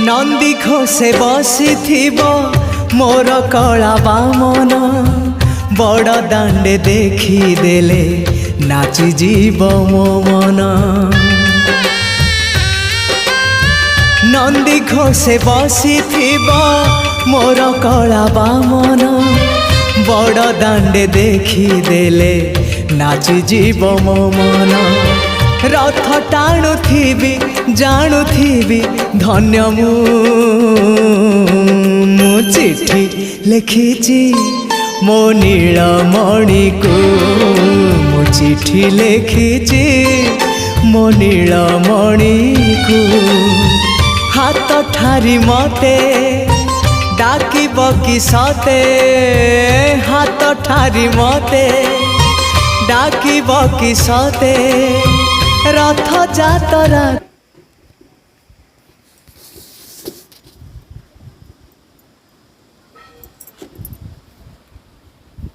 नंदी घोषे बसी मोर कला बामन बड़ दांडे देखी देले नाची जीव मो मन। नंदी घोषे बसी मोर कला बामन बड़ दांडे देखी देले नाची जीव मो मन। रथ टाणुथिबी जाणुथिबी धन्य मु चिट्ठी लिखिची मो नीलमणि को मु चिट्ठी लिखिची मो नीलमणि को। हाथ ठारी मते डाकिब कि सते हाथ ठारी मते डाकिब कि सते रथ जातरा।